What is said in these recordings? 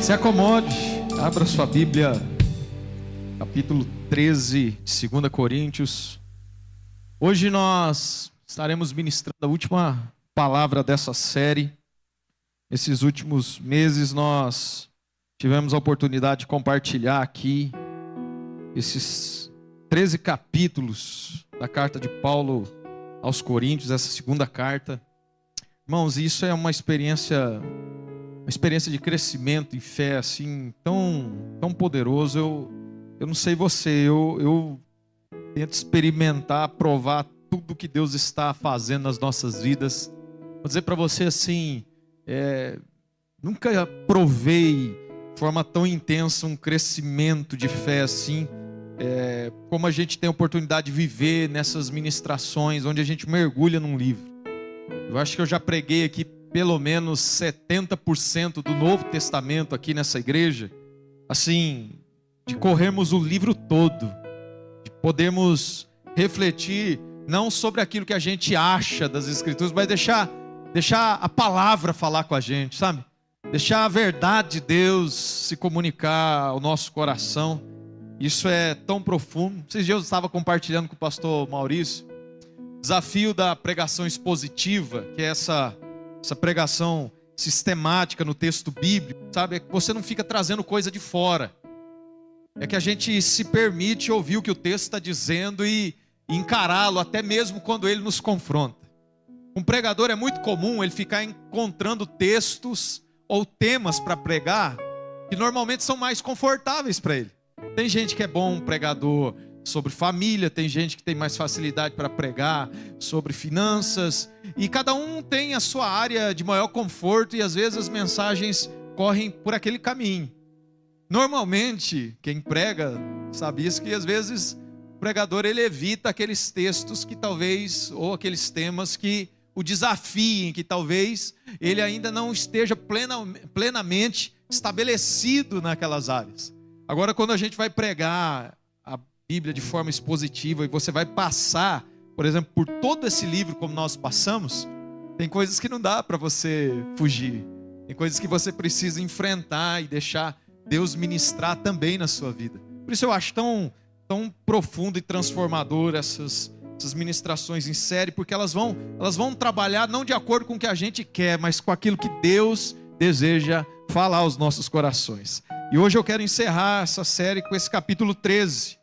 Se acomode, abra sua Bíblia, capítulo 13 de 2 Coríntios. Hoje nós estaremos ministrando a última palavra dessa série. Esses últimos meses nós tivemos a oportunidade de compartilhar aqui esses 13 capítulos da carta de Paulo aos Coríntios, essa segunda carta. Irmãos, isso é uma experiência de crescimento em fé assim tão poderoso. Eu não sei você, eu tento experimentar, provar tudo que Deus está fazendo nas nossas vidas. Vou dizer para você assim, nunca provei de forma tão intensa um crescimento de fé assim, como a gente tem a oportunidade de viver nessas ministrações, onde a gente mergulha num livro. Eu acho que eu já preguei aqui pelo menos 70% do Novo Testamento aqui nessa igreja, assim, de corrermos o livro todo, de podermos refletir não sobre aquilo que a gente acha das Escrituras, mas deixar a palavra falar com a gente, sabe? Deixar a verdade de Deus se comunicar ao nosso coração. Isso é tão profundo. Esses dias eu estava compartilhando com o pastor Maurício o desafio da pregação expositiva, que é essa pregação sistemática no texto bíblico, sabe? É que você não fica trazendo coisa de fora. É que a gente se permite ouvir o que o texto está dizendo e encará-lo, até mesmo quando ele nos confronta. Um pregador é muito comum ele ficar encontrando textos ou temas para pregar que normalmente são mais confortáveis para ele. Tem gente que é bom pregador sobre família, tem gente que tem mais facilidade para pregar sobre finanças, e cada um tem a sua área de maior conforto, e às vezes as mensagens correm por aquele caminho. Normalmente, quem prega sabe isso, que às vezes o pregador ele evita aqueles textos que talvez, ou aqueles temas que o desafiem, que talvez ele ainda não esteja plenamente estabelecido naquelas áreas. Agora, quando a gente vai pregar a Bíblia de forma expositiva e você vai passar, por exemplo, por todo esse livro como nós passamos, tem coisas que não dá para você fugir. Tem coisas que você precisa enfrentar e deixar Deus ministrar também na sua vida. Por isso eu acho tão profundo e transformador essas ministrações em série, porque elas vão trabalhar não de acordo com o que a gente quer, mas com aquilo que Deus deseja falar aos nossos corações. E hoje eu quero encerrar essa série com esse capítulo 13,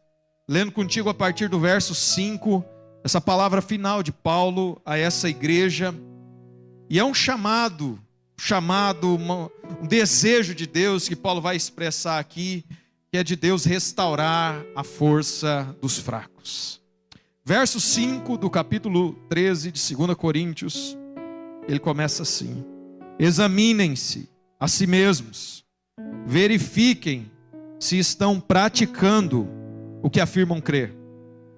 lendo contigo a partir do verso 5, essa palavra final de Paulo a essa igreja. E é um chamado, um desejo de Deus que Paulo vai expressar aqui, que é de Deus restaurar a força dos fracos. Verso 5 do capítulo 13 de 2 Coríntios, ele começa assim: examinem-se a si mesmos, verifiquem se estão praticando o que afirmam crer.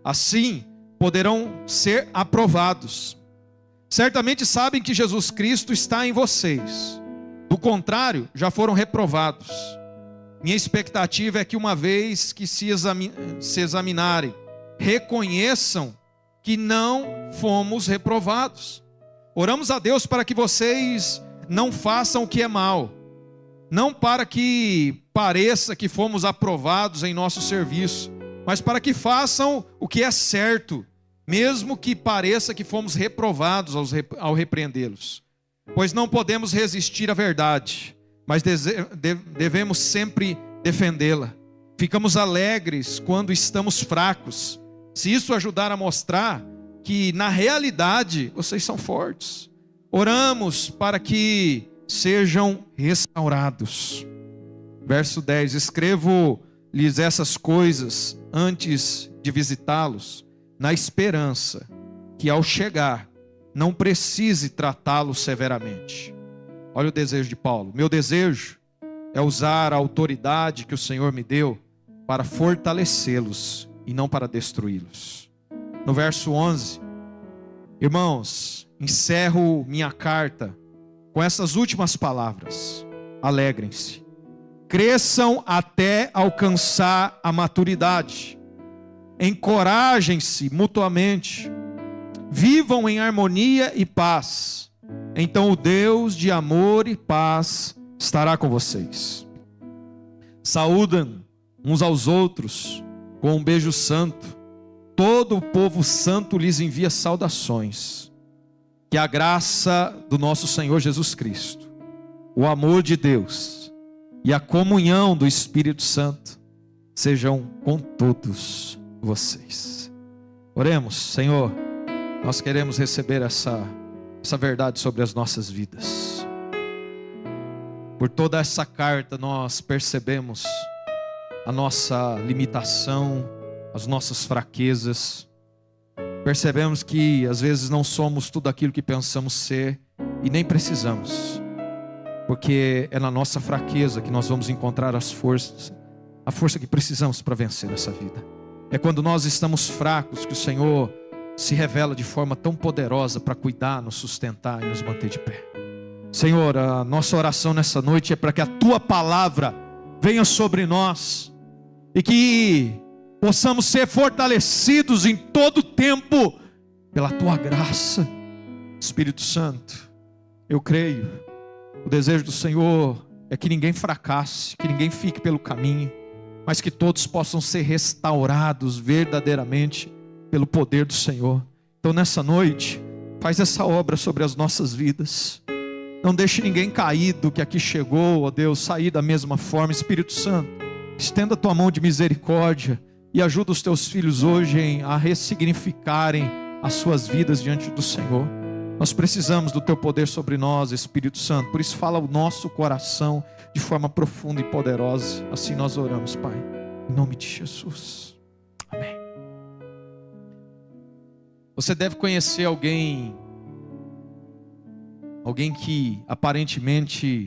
Assim poderão ser aprovados. Certamente sabem que Jesus Cristo está em vocês. Do contrário, já foram reprovados. Minha expectativa é que uma vez que se examinarem, reconheçam que não fomos reprovados. Oramos a Deus para que vocês não façam o que é mal, não para que pareça que fomos aprovados em nosso serviço, mas para que façam o que é certo, mesmo que pareça que fomos reprovados ao repreendê-los. Pois não podemos resistir à verdade, mas devemos sempre defendê-la. Ficamos alegres quando estamos fracos, se isso ajudar a mostrar que na realidade vocês são fortes. Oramos para que sejam restaurados. Verso 10: escrevo-lhes essas coisas antes de visitá-los, na esperança que ao chegar não precise tratá-los severamente. Olha o desejo de Paulo. Meu desejo é usar a autoridade que o Senhor me deu para fortalecê-los e não para destruí-los. No verso 11, irmãos, encerro minha carta com essas últimas palavras: alegrem-se, cresçam até alcançar a maturidade, encorajem-se mutuamente, vivam em harmonia e paz. Então o Deus de amor e paz estará com vocês. saúdam uns aos outros com um beijo santo. Todo o povo santo lhes envia saudações. Que a graça do nosso Senhor Jesus Cristo, o amor de Deus e a comunhão do Espírito Santo sejam com todos vocês. Oremos. Senhor, nós queremos receber essa verdade sobre as nossas vidas. Por toda essa carta nós percebemos a nossa limitação, as nossas fraquezas. Percebemos que às vezes não somos tudo aquilo que pensamos ser e nem precisamos, porque é na nossa fraqueza que nós vamos encontrar a força que precisamos para vencer nessa vida. É quando nós estamos fracos que o Senhor se revela de forma tão poderosa para cuidar, nos sustentar e nos manter de pé. Senhor, a nossa oração nessa noite é para que a Tua palavra venha sobre nós e que possamos ser fortalecidos em todo tempo pela Tua graça. Espírito Santo, eu creio, o desejo do Senhor é que ninguém fracasse, que ninguém fique pelo caminho, mas que todos possam ser restaurados verdadeiramente pelo poder do Senhor. Então nessa noite, faz essa obra sobre as nossas vidas. Não deixe ninguém caído que aqui chegou, ó Deus, sair da mesma forma. Espírito Santo, estenda a Tua mão de misericórdia e ajuda os Teus filhos hoje a ressignificarem as suas vidas diante do Senhor. Nós precisamos do Teu poder sobre nós, Espírito Santo. Por isso fala o nosso coração de forma profunda e poderosa. Assim nós oramos, Pai, em nome de Jesus. Amém. Você deve conhecer alguém que aparentemente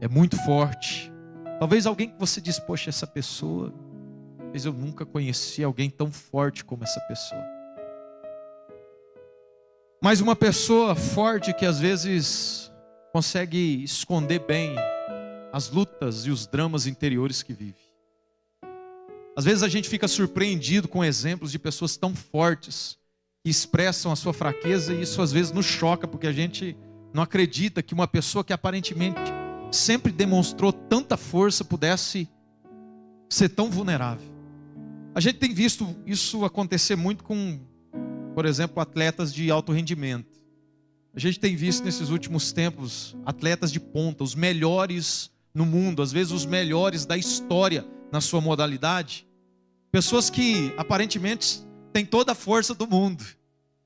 é muito forte. Talvez alguém que você diz, poxa, essa pessoa, talvez eu nunca conheci alguém tão forte como essa pessoa. Mas uma pessoa forte que às vezes consegue esconder bem as lutas e os dramas interiores que vive. Às vezes a gente fica surpreendido com exemplos de pessoas tão fortes que expressam a sua fraqueza, e isso às vezes nos choca, porque a gente não acredita que uma pessoa que aparentemente sempre demonstrou tanta força pudesse ser tão vulnerável. A gente tem visto isso acontecer muito com, por exemplo, atletas de alto rendimento. A gente tem visto nesses últimos tempos atletas de ponta, os melhores no mundo, às vezes os melhores da história na sua modalidade. Pessoas que aparentemente têm toda a força do mundo,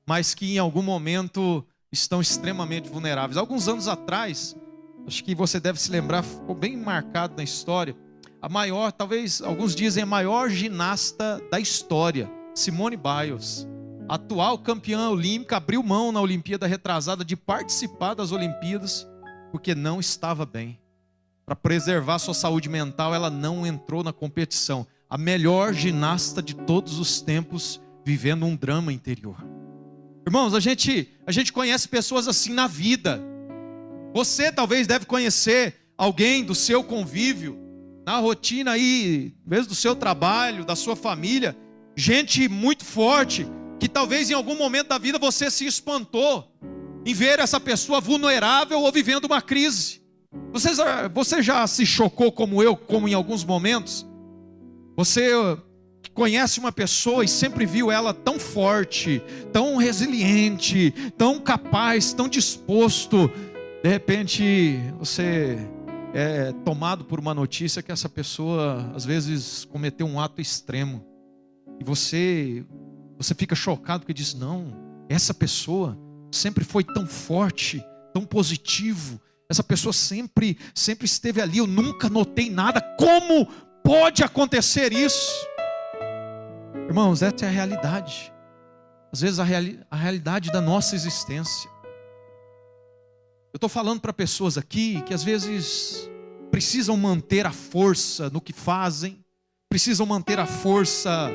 mas que em algum momento estão extremamente vulneráveis. Alguns anos atrás, acho que você deve se lembrar, ficou bem marcado na história, a maior, talvez alguns dizem a maior ginasta da história, Simone Biles, atual campeã olímpica, abriu mão na Olimpíada retrasada de participar das Olimpíadas porque não estava bem. Para preservar sua saúde mental, ela não entrou na competição. A melhor ginasta de todos os tempos, vivendo um drama interior. Irmãos, a gente conhece pessoas assim na vida. Você talvez deve conhecer alguém do seu convívio, na rotina aí, mesmo do seu trabalho, da sua família, gente muito forte, que talvez em algum momento da vida você se espantou em ver essa pessoa vulnerável ou vivendo uma crise. Você já se chocou como eu, como em alguns momentos? Você conhece uma pessoa e sempre viu ela tão forte, tão resiliente, tão capaz, tão disposto. De repente você é tomado por uma notícia que essa pessoa às vezes cometeu um ato extremo. E você fica chocado porque diz, não, essa pessoa sempre foi tão forte, tão positivo. Essa pessoa sempre esteve ali, eu nunca notei nada. Como pode acontecer isso? Irmãos, essa é a realidade. Às vezes a realidade da nossa existência. Eu estou falando para pessoas aqui que às vezes precisam manter a força no que fazem, precisam manter a força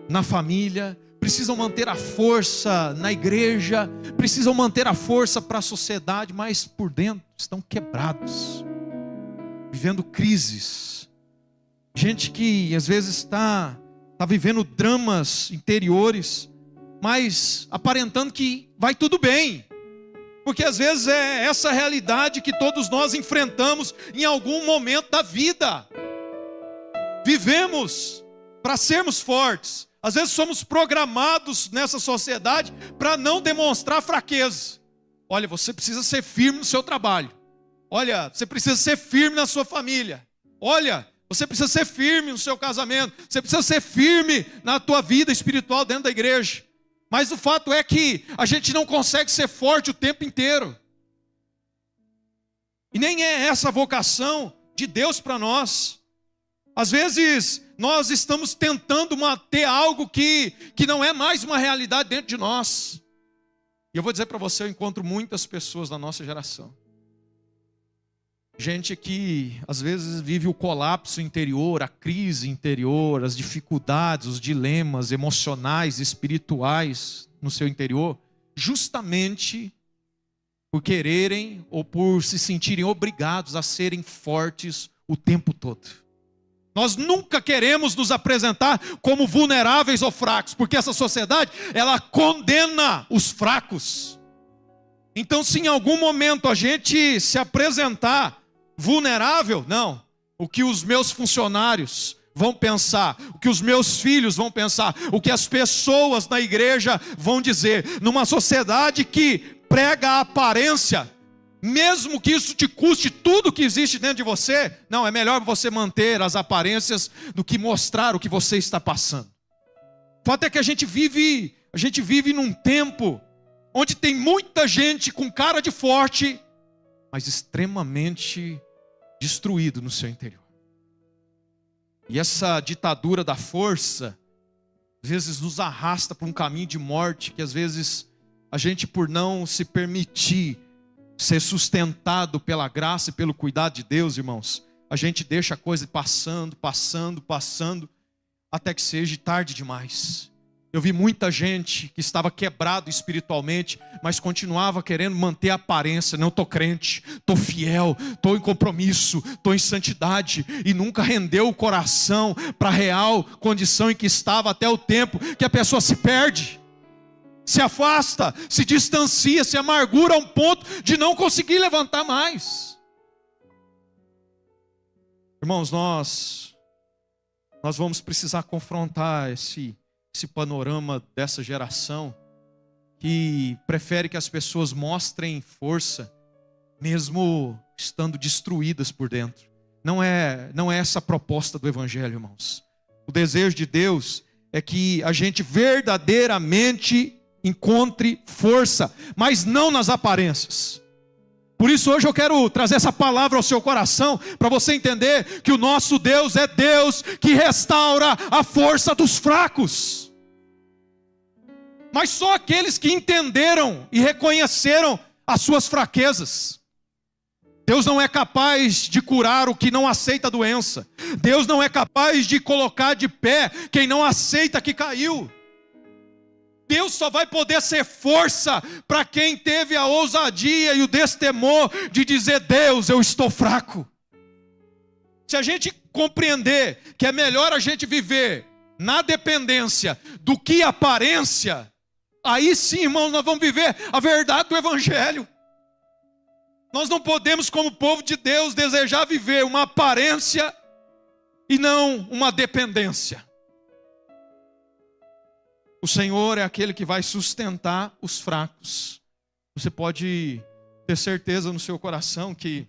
na família, precisam manter a força na igreja, precisam manter a força para a sociedade, mas por dentro estão quebrados, vivendo crises. Gente que às vezes está vivendo dramas interiores, mas aparentando que vai tudo bem, porque às vezes é essa realidade que todos nós enfrentamos em algum momento da vida. vivemos para sermos fortes. Às vezes somos programados nessa sociedade para não demonstrar fraqueza. Olha, você precisa ser firme no seu trabalho. Olha, você precisa ser firme na sua família. Olha, você precisa ser firme no seu casamento. Você precisa ser firme na tua vida espiritual dentro da igreja. Mas o fato é que a gente não consegue ser forte o tempo inteiro. E nem é essa a vocação de Deus para nós. Às vezes nós estamos tentando manter algo que não é mais uma realidade dentro de nós. E eu vou dizer para você, eu encontro muitas pessoas da nossa geração. Gente que às vezes vive o colapso interior, a crise interior, as dificuldades, os dilemas emocionais, espirituais no seu interior, justamente por quererem ou por se sentirem obrigados a serem fortes o tempo todo. Nós nunca queremos nos apresentar como vulneráveis ou fracos, porque essa sociedade, ela condena os fracos. Então, se em algum momento a gente se apresentar vulnerável, não. O que os meus funcionários vão pensar, o que os meus filhos vão pensar, o que as pessoas na igreja vão dizer, numa sociedade que prega a aparência, mesmo que isso te custe tudo que existe dentro de você, não, é melhor você manter as aparências do que mostrar o que você está passando. O fato é que a gente vive num tempo onde tem muita gente com cara de forte, mas extremamente destruído no seu interior. E essa ditadura da força, às vezes nos arrasta para um caminho de morte, que às vezes a gente, por não se permitir ser sustentado pela graça e pelo cuidado de Deus, irmãos, a gente deixa a coisa passando, até que seja tarde demais. Eu vi muita gente que estava quebrado espiritualmente, mas continuava querendo manter a aparência. Não, estou crente, estou fiel, estou em compromisso, estou em santidade, e nunca rendeu o coração para a real condição em que estava, até o tempo que a pessoa se perde, se afasta, se distancia, se amargura a um ponto de não conseguir levantar mais. Irmãos, nós vamos precisar confrontar esse panorama dessa geração que prefere que as pessoas mostrem força, mesmo estando destruídas por dentro. Não é essa a proposta do Evangelho, irmãos. O desejo de Deus é que a gente verdadeiramente encontre força, mas não nas aparências. Por isso hoje eu quero trazer essa palavra ao seu coração, para você entender que o nosso Deus é Deus que restaura a força dos fracos. Mas só aqueles que entenderam e reconheceram as suas fraquezas. Deus não é capaz de curar o que não aceita a doença. Deus não é capaz de colocar de pé quem não aceita que caiu. Deus só vai poder ser força para quem teve a ousadia e o destemor de dizer: Deus, eu estou fraco. Se a gente compreender que é melhor a gente viver na dependência do que aparência, aí sim, irmãos, nós vamos viver a verdade do Evangelho. Nós não podemos, como povo de Deus, desejar viver uma aparência e não uma dependência. O Senhor é aquele que vai sustentar os fracos. Você pode ter certeza no seu coração que,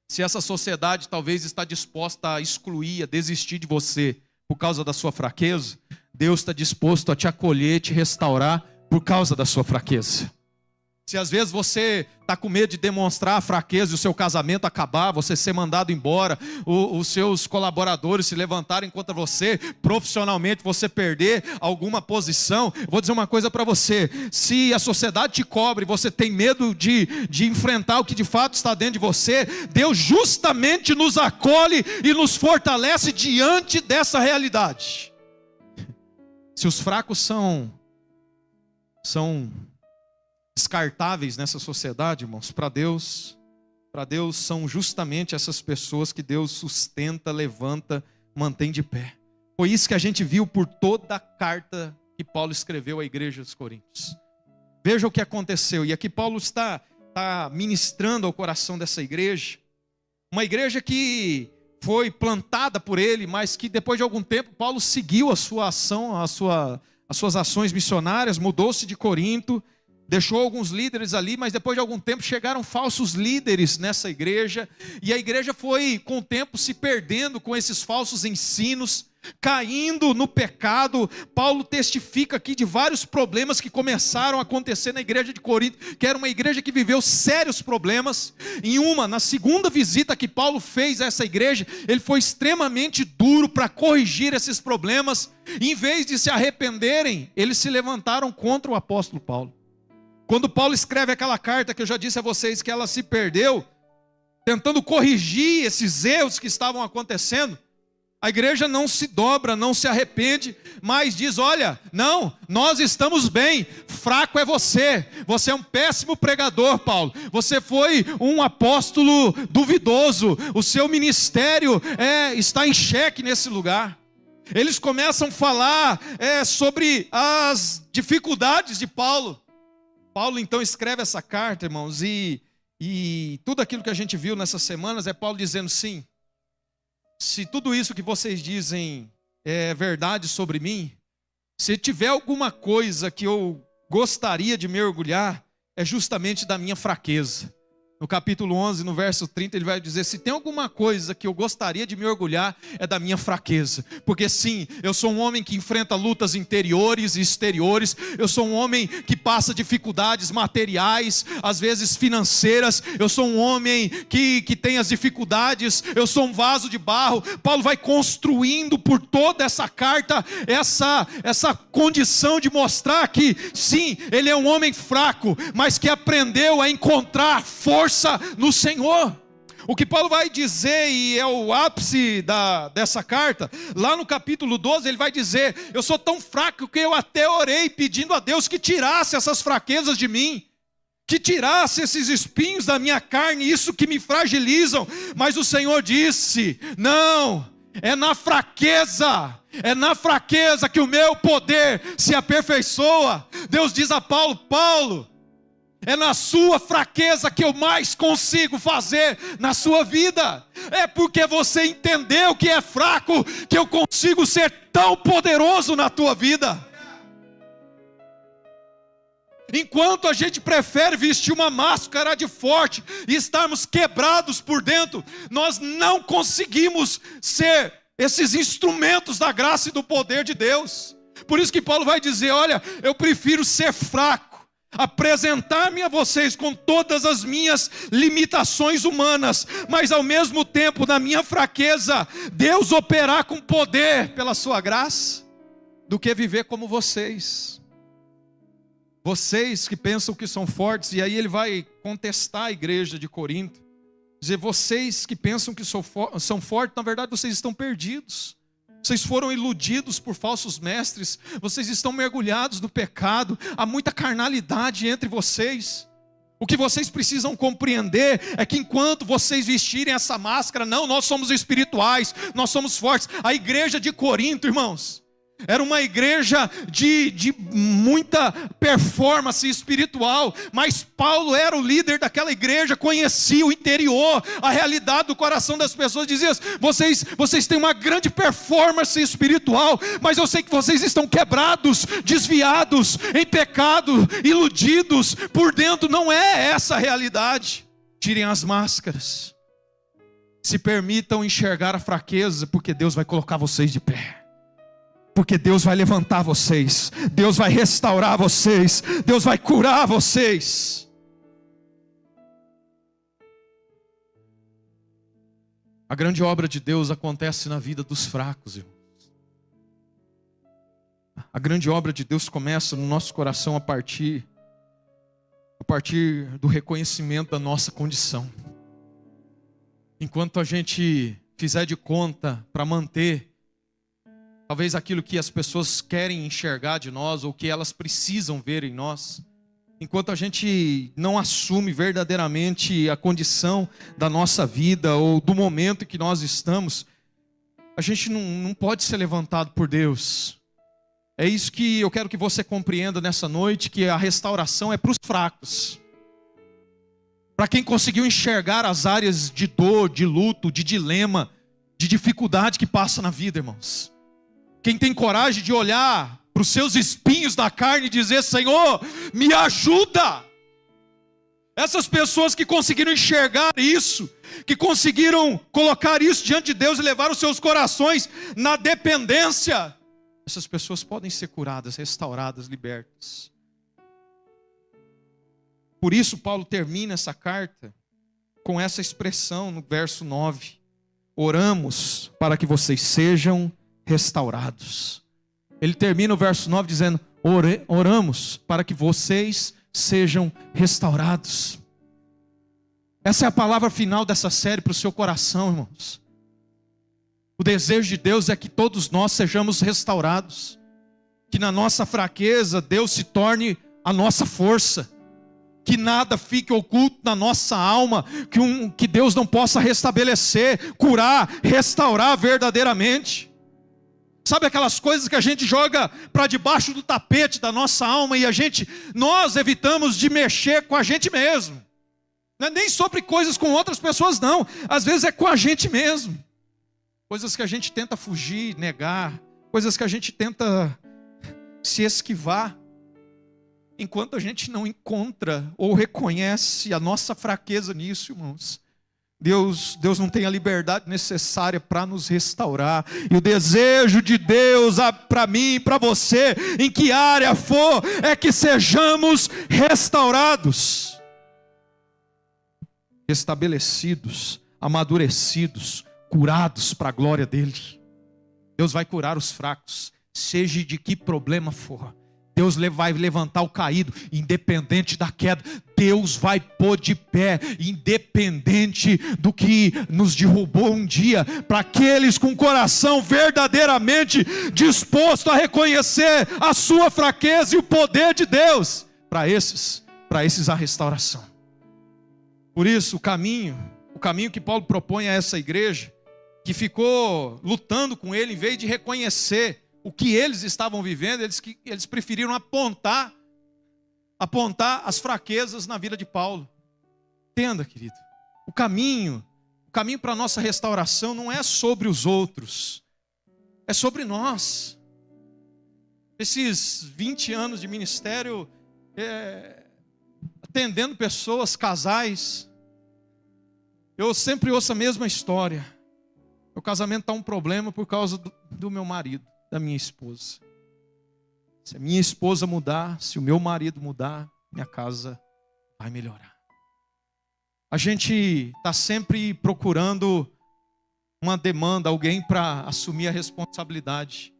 se essa sociedade talvez está disposta a excluir, a desistir de você por causa da sua fraqueza, Deus está disposto a te acolher, te restaurar por causa da sua fraqueza. Se às vezes você está com medo de demonstrar a fraqueza e o seu casamento acabar, você ser mandado embora, os seus colaboradores se levantarem contra você, profissionalmente você perder alguma posição, vou dizer uma coisa para você: se a sociedade te cobre e você tem medo de enfrentar o que de fato está dentro de você, Deus justamente nos acolhe e nos fortalece diante dessa realidade. Se os fracos são descartáveis nessa sociedade, irmãos, para Deus são justamente essas pessoas que Deus sustenta, levanta, mantém de pé. Foi isso que a gente viu por toda a carta que Paulo escreveu à igreja dos Coríntios. Veja o que aconteceu, e aqui Paulo está ministrando ao coração dessa igreja, uma igreja que foi plantada por ele, mas que depois de algum tempo Paulo seguiu a sua ação, as suas ações missionárias, mudou-se de Corinto, deixou alguns líderes ali, mas depois de algum tempo chegaram falsos líderes nessa igreja, e a igreja foi com o tempo se perdendo com esses falsos ensinos, caindo no pecado. Paulo testifica aqui de vários problemas que começaram a acontecer na igreja de Corinto, que era uma igreja que viveu sérios problemas. Na segunda visita que Paulo fez a essa igreja, ele foi extremamente duro para corrigir esses problemas. Em vez de se arrependerem, eles se levantaram contra o apóstolo Paulo. Quando Paulo escreve aquela carta que eu já disse a vocês que ela se perdeu, tentando corrigir esses erros que estavam acontecendo, a igreja não se dobra, não se arrepende, mas diz: olha, não, nós estamos bem, fraco é você é um péssimo pregador, Paulo, você foi um apóstolo duvidoso, o seu ministério está em xeque nesse lugar. Eles começam a falar sobre as dificuldades de Paulo. Paulo então escreve essa carta, irmãos, e tudo aquilo que a gente viu nessas semanas é Paulo dizendo: sim, se tudo isso que vocês dizem é verdade sobre mim, se tiver alguma coisa que eu gostaria de me orgulhar, é justamente da minha fraqueza. No capítulo 11, no verso 30, ele vai dizer: se tem alguma coisa que eu gostaria de me orgulhar, é da minha fraqueza. Porque sim, eu sou um homem que enfrenta lutas interiores e exteriores. Eu sou um homem que passa dificuldades materiais, às vezes financeiras. Eu sou um homem que tem as dificuldades. Eu sou um vaso de barro. Paulo vai construindo por toda essa carta essa condição de mostrar que sim, ele é um homem fraco, mas que aprendeu a encontrar força no Senhor. O que Paulo vai dizer, e é o ápice dessa carta, lá no capítulo 12, ele vai dizer: eu sou tão fraco que eu até orei pedindo a Deus que tirasse essas fraquezas de mim, que tirasse esses espinhos da minha carne, isso que me fragilizam. Mas o Senhor disse: não, é na fraqueza que o meu poder se aperfeiçoa. Deus diz a Paulo: Paulo, é na sua fraqueza que eu mais consigo fazer na sua vida. É porque você entendeu que é fraco que eu consigo ser tão poderoso na tua vida. Enquanto a gente prefere vestir uma máscara de forte e estarmos quebrados por dentro, nós não conseguimos ser esses instrumentos da graça e do poder de Deus. Por isso que Paulo vai dizer: olha, eu prefiro ser fraco, apresentar-me a vocês com todas as minhas limitações humanas, mas ao mesmo tempo, na minha fraqueza, Deus operar com poder pela sua graça, do que viver como vocês que pensam que são fortes. E aí ele vai contestar a igreja de Corinto, dizer: vocês que pensam que são fortes, na verdade vocês estão perdidos. Vocês foram iludidos por falsos mestres. Vocês estão mergulhados no pecado. Há muita carnalidade entre vocês. O que vocês precisam compreender é que enquanto vocês vestirem essa máscara, não, nós somos espirituais, nós somos fortes. A igreja de Corinto, irmãos, era uma igreja de muita performance espiritual, mas Paulo era o líder daquela igreja, conhecia o interior, a realidade do coração das pessoas. Dizia: vocês têm uma grande performance espiritual, mas eu sei que vocês estão quebrados, desviados, em pecado, iludidos por dentro. Não é essa a realidade. Tirem as máscaras, se permitam enxergar a fraqueza, porque Deus vai colocar vocês de pé. Porque Deus vai levantar vocês, Deus vai restaurar vocês, Deus vai curar vocês. A grande obra de Deus acontece na vida dos fracos, irmãos. A grande obra de Deus começa no nosso coração a partir do reconhecimento da nossa condição. Enquanto a gente fizer de conta para manter talvez aquilo que as pessoas querem enxergar de nós, ou que elas precisam ver em nós, enquanto a gente não assume verdadeiramente a condição da nossa vida, ou do momento em que nós estamos, a gente não pode ser levantado por Deus. É isso que eu quero que você compreenda nessa noite, que a restauração é para os fracos. Para quem conseguiu enxergar as áreas de dor, de luto, de dilema, de dificuldade que passa na vida, irmãos. Quem tem coragem de olhar para os seus espinhos da carne e dizer: Senhor, me ajuda. Essas pessoas que conseguiram enxergar isso, que conseguiram colocar isso diante de Deus e levar os seus corações na dependência, essas pessoas podem ser curadas, restauradas, libertas. Por isso Paulo termina essa carta com essa expressão no verso 9: oramos para que vocês sejam restaurados. Ele termina o verso 9 dizendo: oramos para que vocês sejam restaurados. Essa é a palavra final dessa série para o seu coração, irmãos. O desejo de Deus é que todos nós sejamos restaurados, que na nossa fraqueza Deus se torne a nossa força, que nada fique oculto na nossa alma, que Deus não possa restabelecer, curar, restaurar verdadeiramente. Sabe aquelas coisas que a gente joga para debaixo do tapete da nossa alma e nós evitamos de mexer com a gente mesmo. Não é nem sobre coisas com outras pessoas não, às vezes é com a gente mesmo. Coisas que a gente tenta fugir, negar, coisas que a gente tenta se esquivar, enquanto a gente não encontra ou reconhece a nossa fraqueza nisso, irmãos. Deus não tem a liberdade necessária para nos restaurar. E o desejo de Deus para mim e para você, em que área for, é que sejamos restaurados, estabelecidos, amadurecidos, curados para a glória dele. Deus vai curar os fracos, seja de que problema for. Deus vai levantar o caído, independente da queda. Deus vai pôr de pé, independente do que nos derrubou um dia. Para aqueles com o coração verdadeiramente disposto a reconhecer a sua fraqueza e o poder de Deus, para esses a restauração. Por isso o caminho que Paulo propõe a essa igreja, que ficou lutando com ele, em vez de reconhecer o que eles estavam vivendo, eles preferiram apontar as fraquezas na vida de Paulo. Entenda, querido, o caminho para a nossa restauração não é sobre os outros, é sobre nós. Esses 20 anos de ministério, atendendo pessoas, casais, eu sempre ouço a mesma história. Meu casamento está um problema por causa do meu marido, da minha esposa. Se a minha esposa mudar, se o meu marido mudar, minha casa vai melhorar. A gente está sempre procurando uma demanda, alguém para assumir a responsabilidade.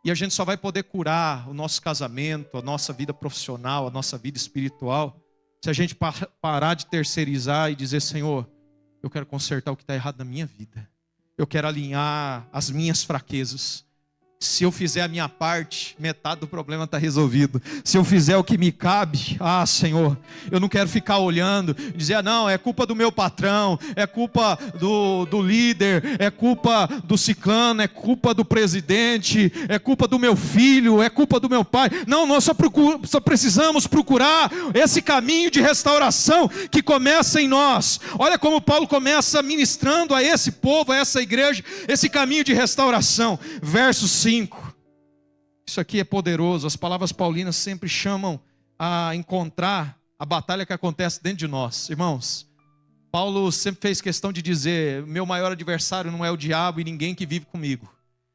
E a gente só vai poder curar o nosso casamento, a nossa vida profissional, a nossa vida espiritual, se a gente parar de terceirizar e dizer: Senhor, eu quero consertar o que está errado na minha vida. Eu quero alinhar as minhas fraquezas. Se eu fizer a minha parte, metade do problema está resolvido. Se eu fizer o que me cabe, Senhor, eu não quero ficar olhando e dizer: não, é culpa do meu patrão, é culpa do líder, é culpa do ciclano, é culpa do presidente, é culpa do meu filho, é culpa do meu pai. Não, nós só precisamos procurar esse caminho de restauração que começa em nós. Olha como Paulo começa ministrando a esse povo, a essa igreja, esse caminho de restauração. Verso 5. Isso aqui é poderoso. As palavras paulinas sempre chamam a encontrar a batalha que acontece dentro de nós. Irmãos, Paulo sempre fez questão de dizer: meu maior adversário não é o diabo e ninguém que vive comigo.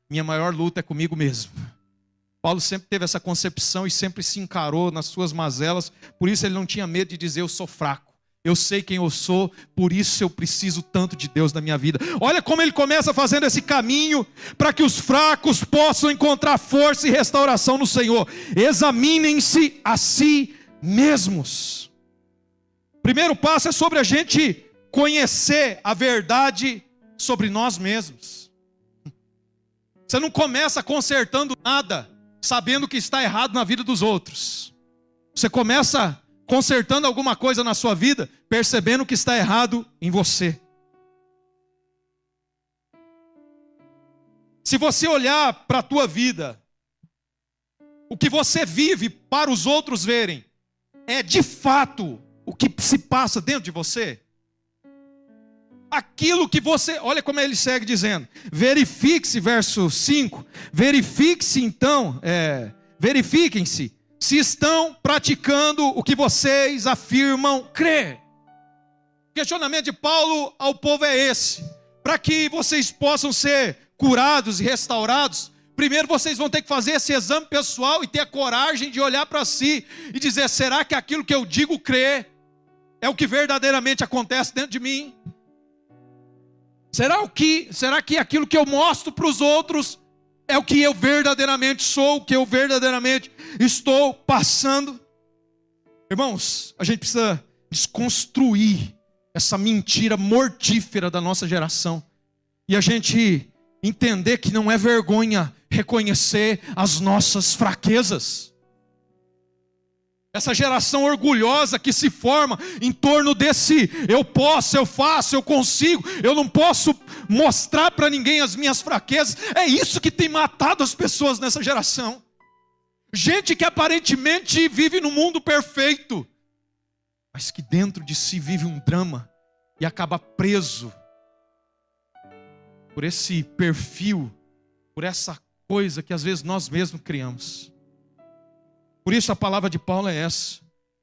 Minha maior luta é comigo mesmo. Paulo sempre teve essa concepção e sempre se encarou nas suas mazelas. Por isso ele não tinha medo de dizer: eu sou fraco. Eu sei quem eu sou, por isso eu preciso tanto de Deus na minha vida. Olha como ele começa fazendo esse caminho para que os fracos possam encontrar força e restauração no Senhor. Examinem-se a si mesmos. Primeiro passo é sobre a gente conhecer a verdade sobre nós mesmos. Você não começa consertando nada sabendo que está errado na vida dos outros. Você começa consertando alguma coisa na sua vida, percebendo que está errado em você. Se você olhar para a tua vida, o que você vive para os outros verem, é de fato o que se passa dentro de você? aquilo que você... Olha como ele segue dizendo. Verifique-se, verso 5. Verifiquem-se se estão praticando o que vocês afirmam crer. O questionamento de Paulo ao povo é esse. Para que vocês possam ser curados e restaurados, primeiro vocês vão ter que fazer esse exame pessoal e ter a coragem de olhar para si e dizer: será que aquilo que eu digo crer é o que verdadeiramente acontece dentro de mim? Será que aquilo que eu mostro para os outros é o que eu verdadeiramente sou, o que eu verdadeiramente estou passando? Irmãos, a gente precisa desconstruir essa mentira mortífera da nossa geração e a gente entender que não é vergonha reconhecer as nossas fraquezas. Essa geração orgulhosa que se forma em torno desse eu posso, eu faço, eu consigo, eu não posso mostrar para ninguém as minhas fraquezas. É isso que tem matado as pessoas nessa geração. Gente que aparentemente vive no mundo perfeito, mas que dentro de si vive um drama e acaba preso por esse perfil, por essa coisa que às vezes nós mesmos criamos. Por isso a palavra de Paulo é essa.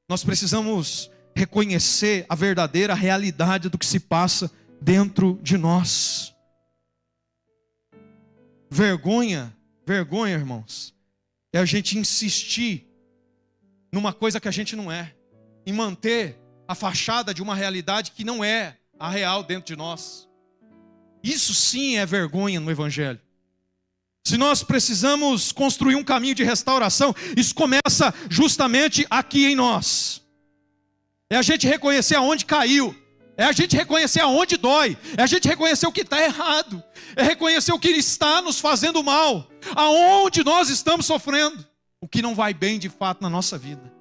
Nós precisamos reconhecer a verdadeira realidade do que se passa dentro de nós. Vergonha, irmãos, é a gente insistir numa coisa que a gente não é, em manter a fachada de uma realidade que não é a real dentro de nós. Isso sim é vergonha no Evangelho. Se nós precisamos construir um caminho de restauração, isso começa justamente aqui em nós. É a gente reconhecer aonde caiu, é a gente reconhecer aonde dói, é a gente reconhecer o que está errado, é reconhecer o que está nos fazendo mal, aonde nós estamos sofrendo, o que não vai bem de fato na nossa vida.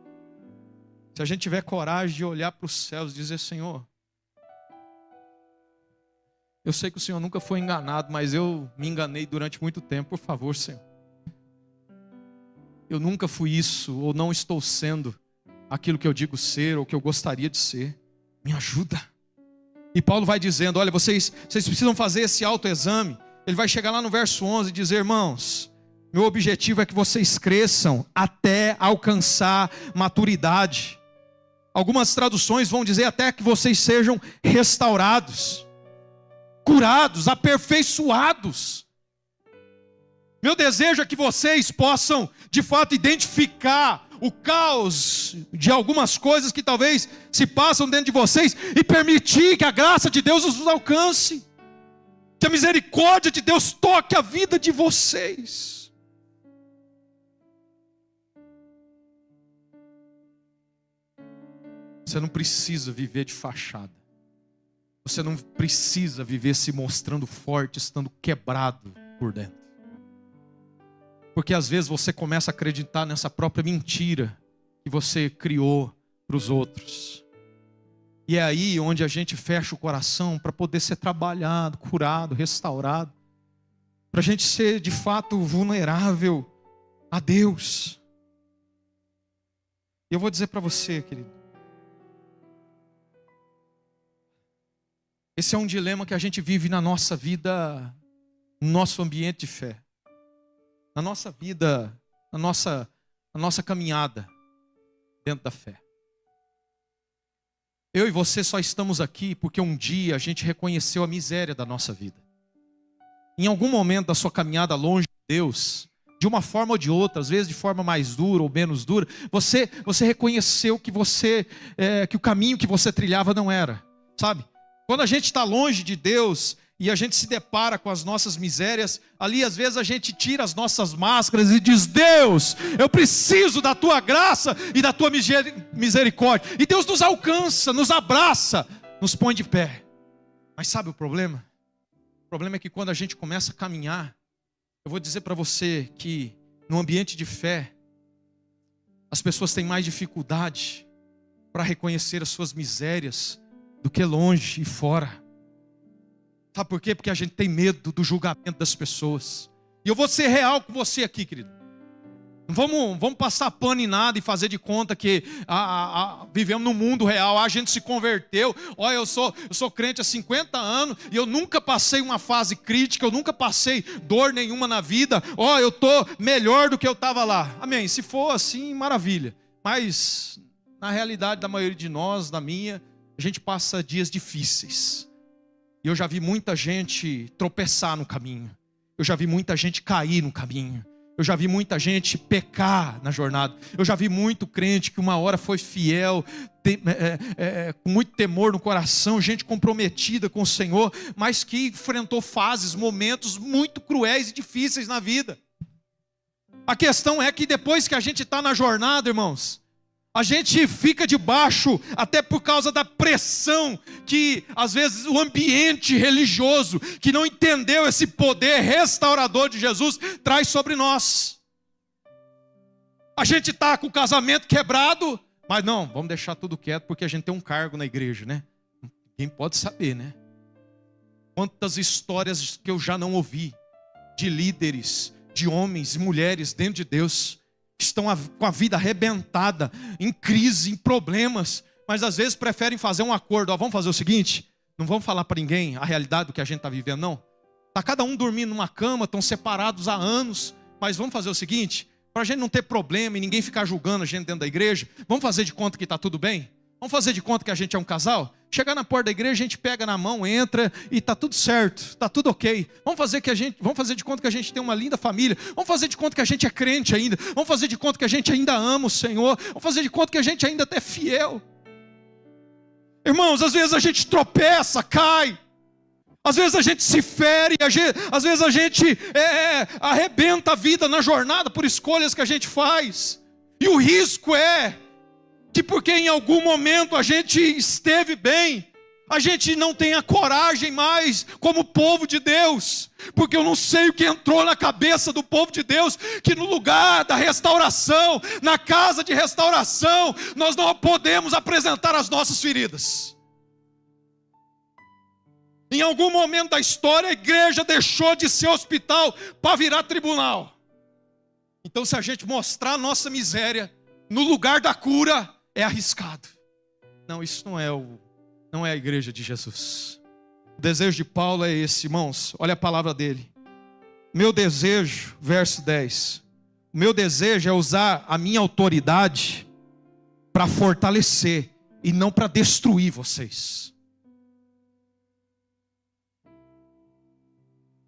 Se a gente tiver coragem de olhar para os céus e dizer: Senhor, eu sei que o Senhor nunca foi enganado, mas eu me enganei durante muito tempo. Por favor, Senhor, eu nunca fui isso, ou não estou sendo aquilo que eu digo ser, ou que eu gostaria de ser. Me ajuda. E Paulo vai dizendo: olha, vocês precisam fazer esse autoexame. Ele vai chegar lá no verso 11 e dizer: irmãos, meu objetivo é que vocês cresçam até alcançar maturidade. Algumas traduções vão dizer até que vocês sejam restaurados, curados, aperfeiçoados. Meu desejo é que vocês possam de fato identificar o caos de algumas coisas que talvez se passam dentro de vocês e permitir que a graça de Deus os alcance, que a misericórdia de Deus toque a vida de vocês. Você não precisa viver de fachada. Você não precisa viver se mostrando forte, estando quebrado por dentro. Porque às vezes você começa a acreditar nessa própria mentira que você criou para os outros. E é aí onde a gente fecha o coração para poder ser trabalhado, curado, restaurado. Para a gente ser de fato vulnerável a Deus. E eu vou dizer para você, querido, esse é um dilema que a gente vive na nossa vida, no nosso ambiente de fé. Na nossa vida, na nossa caminhada dentro da fé. Eu e você só estamos aqui porque um dia a gente reconheceu a miséria da nossa vida. Em algum momento da sua caminhada longe de Deus, de uma forma ou de outra, às vezes de forma mais dura ou menos dura, você reconheceu que que o caminho que você trilhava não era, sabe? Quando a gente está longe de Deus e a gente se depara com as nossas misérias, ali às vezes a gente tira as nossas máscaras e diz: Deus, eu preciso da tua graça e da tua misericórdia. E Deus nos alcança, nos abraça, nos põe de pé. Mas sabe o problema? O problema é que quando a gente começa a caminhar, eu vou dizer para você que no ambiente de fé, as pessoas têm mais dificuldade para reconhecer as suas misérias do que longe e fora. Sabe por quê? Porque a gente tem medo do julgamento das pessoas. E eu vou ser real com você aqui, querido. Vamos passar pano em nada e fazer de conta que vivemos no mundo real. A gente se converteu. Olha, eu sou crente há 50 anos e eu nunca passei uma fase crítica, eu nunca passei dor nenhuma na vida. Olha, eu estou melhor do que eu estava lá. Amém. Se for assim, maravilha. Mas na realidade da maioria de nós, da minha, a gente passa dias difíceis. E eu já vi muita gente tropeçar no caminho. Eu já vi muita gente cair no caminho. Eu já vi muita gente pecar na jornada. Eu já vi muito crente que uma hora foi fiel, com muito temor no coração, gente comprometida com o Senhor, mas que enfrentou fases, momentos muito cruéis e difíceis na vida. A questão é que depois que a gente está na jornada, irmãos, a gente fica debaixo, até por causa da pressão que, às vezes, o ambiente religioso, que não entendeu esse poder restaurador de Jesus, traz sobre nós. A gente está com o casamento quebrado, mas não, vamos deixar tudo quieto, porque a gente tem um cargo na igreja, né? Ninguém pode saber, né? Quantas histórias que eu já não ouvi, de líderes, de homens e mulheres dentro de Deus, estão com a vida arrebentada, em crise, em problemas, mas às vezes preferem fazer um acordo. Vamos fazer o seguinte, não vamos falar para ninguém a realidade do que a gente está vivendo, não. Está cada um dormindo numa cama, estão separados há anos, mas vamos fazer o seguinte, para a gente não ter problema e ninguém ficar julgando a gente dentro da igreja, vamos fazer de conta que está tudo bem? Vamos fazer de conta que a gente é um casal? Chegar na porta da igreja, a gente pega na mão, entra e está tudo certo, está tudo ok. Vamos fazer de conta que a gente tem uma linda família. Vamos fazer de conta que a gente é crente ainda. Vamos fazer de conta que a gente ainda ama o Senhor. Vamos fazer de conta que a gente ainda é fiel. Irmãos, às vezes a gente tropeça, cai. Às vezes a gente se fere, às vezes a gente arrebenta a vida na jornada por escolhas que a gente faz. E o risco é que porque em algum momento a gente esteve bem, a gente não tenha coragem mais como povo de Deus, porque eu não sei o que entrou na cabeça do povo de Deus, que no lugar da restauração, na casa de restauração, nós não podemos apresentar as nossas feridas. Em algum momento da história a igreja deixou de ser hospital para virar tribunal. Então se a gente mostrar a nossa miséria no lugar da cura, é arriscado. Não, isso não é a igreja de Jesus. O desejo de Paulo é esse, irmãos. Olha a palavra dele. Meu desejo, verso 10. O meu desejo é usar a minha autoridade para fortalecer e não para destruir vocês.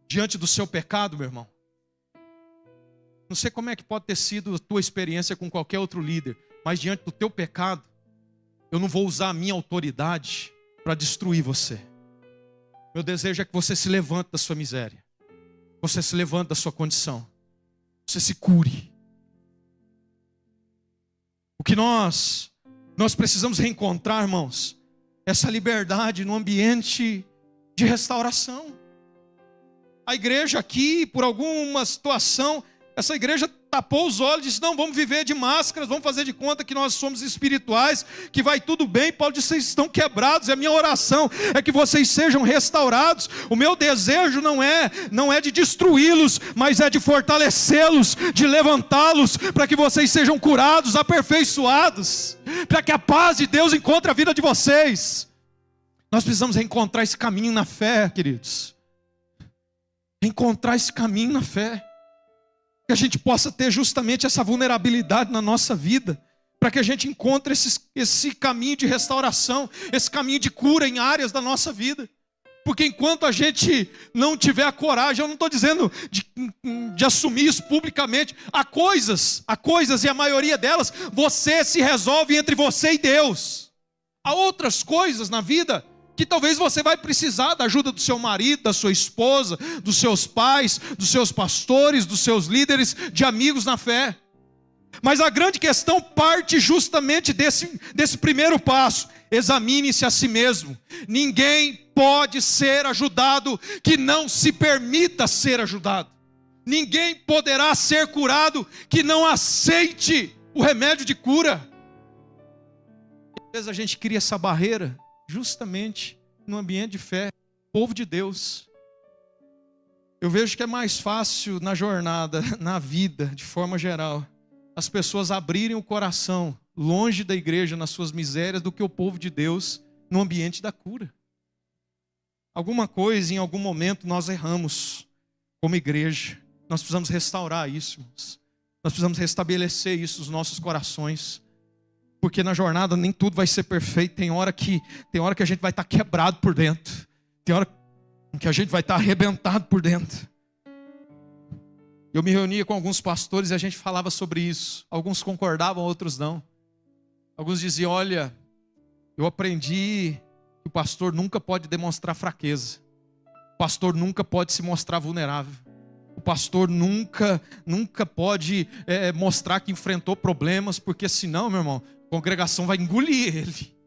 Diante do seu pecado, meu irmão. Não sei como é que pode ter sido a tua experiência com qualquer outro líder, mas diante do teu pecado, eu não vou usar a minha autoridade para destruir você. Meu desejo é que você se levante da sua miséria. Você se levante da sua condição. Você se cure. O que nós precisamos reencontrar, irmãos, essa liberdade no ambiente de restauração. A igreja aqui, por alguma situação, essa igreja tapou os olhos e disse, não, vamos viver de máscaras, vamos fazer de conta que nós somos espirituais, que vai tudo bem. Paulo disse, vocês estão quebrados, e a minha oração é que vocês sejam restaurados. O meu desejo não é de destruí-los, mas é de fortalecê-los, de levantá-los, para que vocês sejam curados, aperfeiçoados, para que a paz de Deus encontre a vida de vocês. Nós precisamos reencontrar esse caminho na fé, queridos. Reencontrar esse caminho na fé. Que a gente possa ter justamente essa vulnerabilidade na nossa vida, para que a gente encontre esse caminho de restauração, esse caminho de cura em áreas da nossa vida. Porque enquanto a gente não tiver a coragem, eu não estou dizendo de assumir isso publicamente, há coisas, e a maioria delas, você se resolve entre você e Deus. Há outras coisas na vida que talvez você vai precisar da ajuda do seu marido, da sua esposa, dos seus pais, dos seus pastores, dos seus líderes, de amigos na fé. Mas a grande questão parte justamente desse primeiro passo. Examine-se a si mesmo. Ninguém pode ser ajudado que não se permita ser ajudado. Ninguém poderá ser curado que não aceite o remédio de cura. Às vezes a gente cria essa barreira justamente no ambiente de fé, povo de Deus. Eu vejo que é mais fácil na jornada, na vida, de forma geral, as pessoas abrirem o coração longe da igreja nas suas misérias do que o povo de Deus no ambiente da cura. Alguma coisa, em algum momento, nós erramos como igreja. Nós precisamos restaurar isso, irmãos. Nós precisamos restabelecer isso nos nossos corações. Porque na jornada nem tudo vai ser perfeito. Tem hora que a gente vai estar quebrado por dentro. Tem hora que a gente vai estar arrebentado por dentro. Eu me reunia com alguns pastores e a gente falava sobre isso. Alguns concordavam, outros não. Alguns diziam, olha, eu aprendi que o pastor nunca pode demonstrar fraqueza. O pastor nunca pode se mostrar vulnerável. O pastor nunca pode mostrar que enfrentou problemas, porque senão, meu irmão, a congregação vai engolir ele.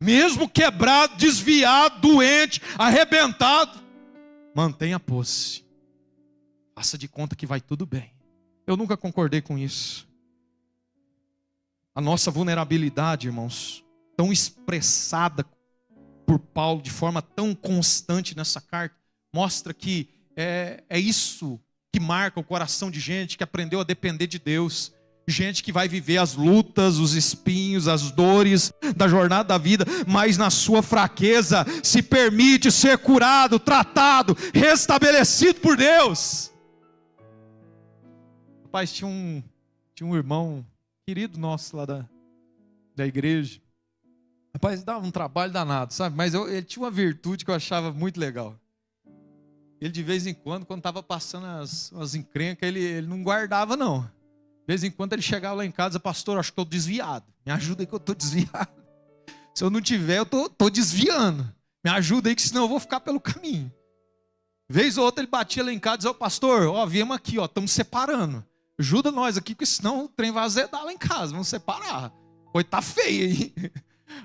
Mesmo quebrado, desviado, doente, arrebentado, mantenha a pose. Faça de conta que vai tudo bem. Eu nunca concordei com isso. A nossa vulnerabilidade, irmãos, tão expressada por Paulo de forma tão constante nessa carta, mostra que é isso que marca o coração de gente que aprendeu a depender de Deus. Gente que vai viver as lutas, os espinhos, as dores da jornada da vida, mas na sua fraqueza se permite ser curado, tratado, restabelecido por Deus. Rapaz, tinha um irmão querido nosso lá da igreja. Rapaz, dava um trabalho danado, sabe? Mas ele tinha uma virtude que eu achava muito legal. Ele de vez em quando estava passando as encrencas, ele não guardava não. De vez em quando ele chegava lá em casa, pastor, acho que estou desviado. Me ajuda aí que eu estou desviado. Se eu não tiver, eu estou desviando. Me ajuda aí que senão eu vou ficar pelo caminho. Vez ou outra ele batia lá em casa e dizia, pastor, viemos aqui, estamos separando. Ajuda nós aqui, porque senão o trem vai azedar lá em casa, vamos separar. Coisa tá feia aí.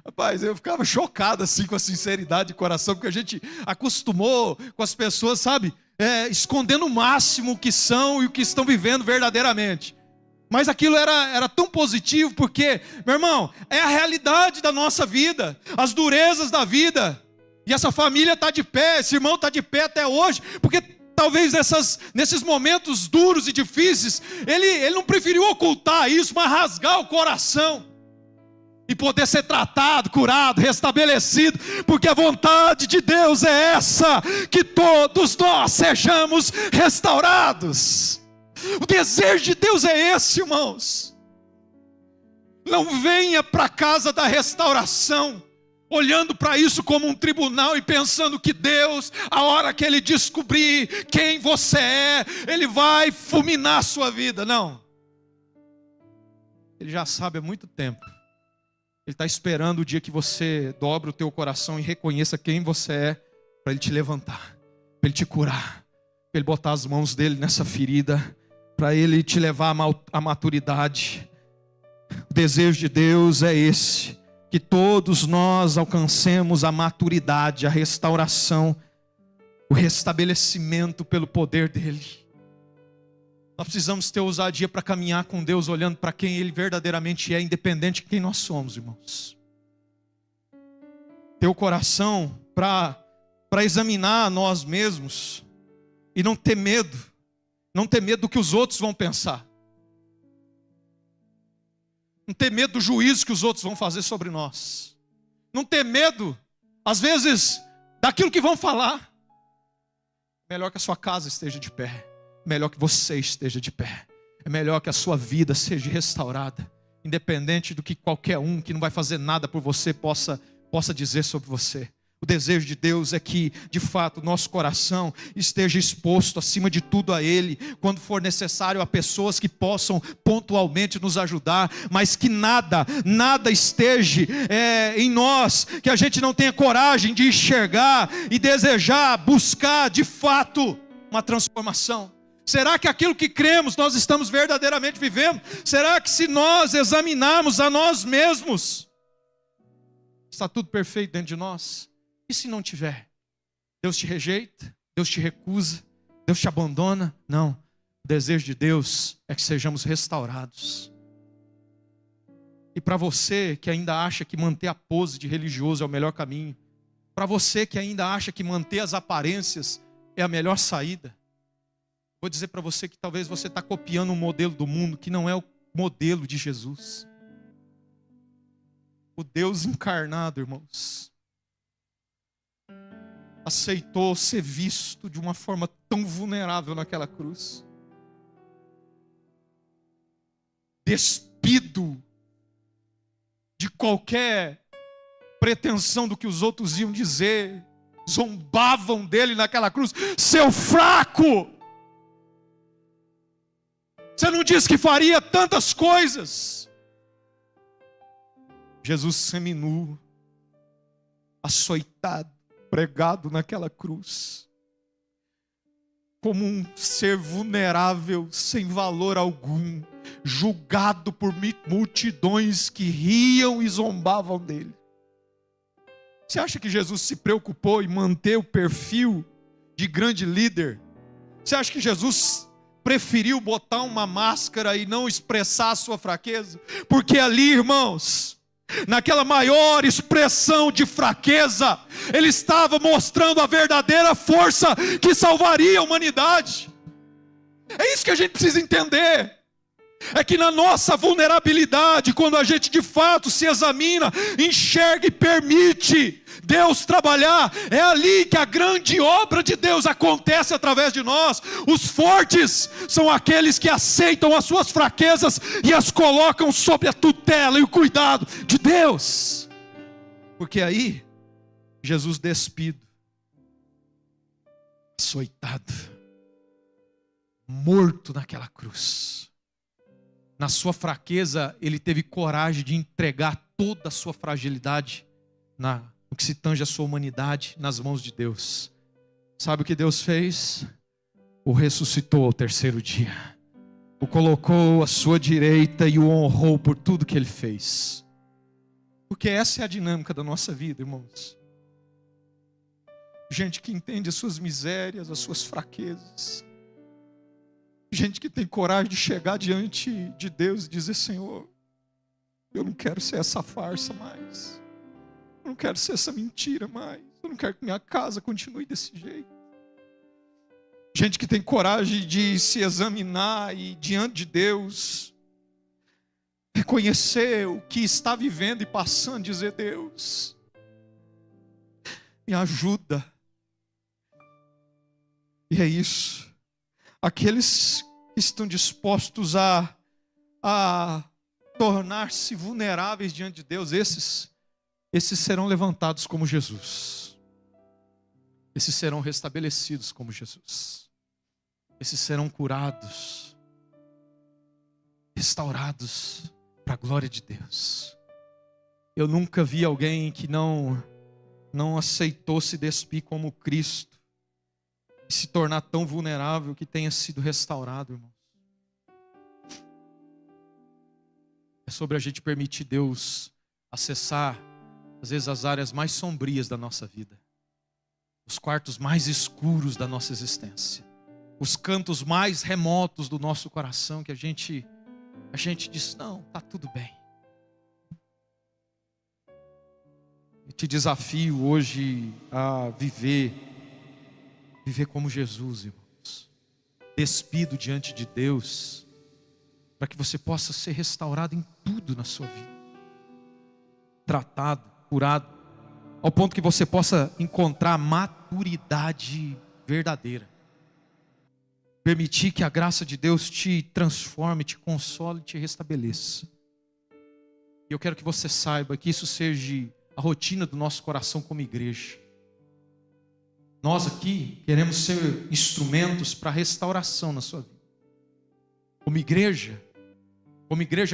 Rapaz, eu ficava chocado assim com a sinceridade de coração, porque a gente acostumou com as pessoas, sabe, escondendo o máximo o que são e o que estão vivendo verdadeiramente. Mas aquilo era tão positivo, porque, meu irmão, é a realidade da nossa vida, as durezas da vida. E essa família está de pé, esse irmão está de pé até hoje, porque talvez nesses momentos duros e difíceis, ele não preferiu ocultar isso, mas rasgar o coração. E poder ser tratado, curado, restabelecido, porque a vontade de Deus é essa, que todos nós sejamos restaurados. O desejo de Deus é esse, irmãos. Não venha para a casa da restauração, olhando para isso como um tribunal e pensando que Deus, a hora que Ele descobrir quem você é, Ele vai fulminar a sua vida. Não. Ele já sabe há muito tempo. Ele está esperando o dia que você dobre o teu coração e reconheça quem você é, para Ele te levantar, para Ele te curar, para Ele botar as mãos dEle nessa ferida, para Ele te levar à maturidade. O desejo de Deus é esse, que todos nós alcancemos a maturidade, a restauração, o restabelecimento pelo poder dEle. Nós precisamos ter ousadia para caminhar com Deus, olhando para quem Ele verdadeiramente é, independente de quem nós somos, irmãos. Ter o coração para examinar nós mesmos e não ter medo do que os outros vão pensar. Não ter medo do juízo que os outros vão fazer sobre nós. Não ter medo, às vezes, daquilo que vão falar. Melhor que a sua casa esteja de pé. Melhor que você esteja de pé. É melhor que a sua vida seja restaurada, independente do que qualquer um que não vai fazer nada por você possa dizer sobre você. O desejo de Deus é que, de fato, nosso coração esteja exposto acima de tudo a Ele, quando for necessário, a pessoas que possam pontualmente nos ajudar, mas que nada esteja em nós, que a gente não tenha coragem de enxergar e desejar, buscar de fato uma transformação. Será que aquilo que cremos nós estamos verdadeiramente vivendo? Será que se nós examinarmos a nós mesmos, está tudo perfeito dentro de nós? E se não tiver? Deus te rejeita? Deus te recusa? Deus te abandona? Não. O desejo de Deus é que sejamos restaurados. E para você que ainda acha que manter a pose de religioso é o melhor caminho, para você que ainda acha que manter as aparências é a melhor saída, Vou dizer para você que talvez você está copiando um modelo do mundo que não é o modelo de Jesus. O Deus encarnado, irmãos, aceitou ser visto de uma forma tão vulnerável naquela cruz. Despido de qualquer pretensão do que os outros iam dizer. Zombavam dele naquela cruz. Seu fraco! Você não disse que faria tantas coisas. Jesus seminu, açoitado, pregado naquela cruz, como um ser vulnerável, sem valor algum, julgado por multidões que riam e zombavam dele. Você acha que Jesus se preocupou em manter o perfil de grande líder? Você acha que Jesus preferiu botar uma máscara e não expressar a sua fraqueza? Porque ali, irmãos, naquela maior expressão de fraqueza, ele estava mostrando a verdadeira força que salvaria a humanidade. É isso que a gente precisa entender. É que na nossa vulnerabilidade, quando a gente de fato se examina, enxerga e permite Deus trabalhar, é ali que a grande obra de Deus acontece através de nós. Os fortes são aqueles que aceitam as suas fraquezas e as colocam sob a tutela e o cuidado de Deus. Porque aí, Jesus despido, açoitado, morto naquela cruz. Na sua fraqueza, ele teve coragem de entregar toda a sua fragilidade no que se tange a sua humanidade nas mãos de Deus. Sabe o que Deus fez? O ressuscitou ao terceiro dia. O colocou à sua direita e o honrou por tudo que ele fez. Porque essa é a dinâmica da nossa vida, irmãos. Gente que entende as suas misérias, as suas fraquezas. Gente que tem coragem de chegar diante de Deus e dizer: Senhor, eu não quero ser essa farsa mais. Eu não quero ser essa mentira mais. Eu não quero que minha casa continue desse jeito. Gente que tem coragem de se examinar e diante de Deus reconhecer o que está vivendo e passando, dizer: Deus, me ajuda. E é isso. Aqueles que estão dispostos a tornar-se vulneráveis diante de Deus, esses serão levantados como Jesus. Esses serão restabelecidos como Jesus. Esses serão curados, restaurados para a glória de Deus. Eu nunca vi alguém que não aceitou se despir como Cristo e se tornar tão vulnerável que tenha sido restaurado, irmãos. É sobre a gente permitir Deus acessar, às vezes, as áreas mais sombrias da nossa vida, os quartos mais escuros da nossa existência, os cantos mais remotos do nosso coração, que a gente diz: não, está tudo bem. Eu te desafio hoje a viver como Jesus, irmãos, despido diante de Deus, para que você possa ser restaurado em tudo na sua vida, tratado, curado, ao ponto que você possa encontrar a maturidade verdadeira, permitir que a graça de Deus te transforme, te console, te restabeleça. E eu quero que você saiba que isso seja a rotina do nosso coração como igreja. Nós aqui queremos ser instrumentos para restauração na sua vida. Como igreja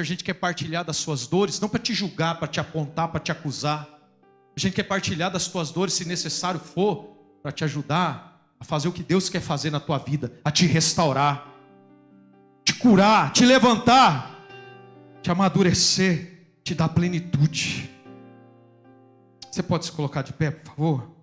a gente quer partilhar das suas dores, não para te julgar, para te apontar, para te acusar. A gente quer partilhar das tuas dores, se necessário for, para te ajudar a fazer o que Deus quer fazer na tua vida, a te restaurar, te curar, te levantar, te amadurecer, te dar plenitude. Você pode se colocar de pé, por favor?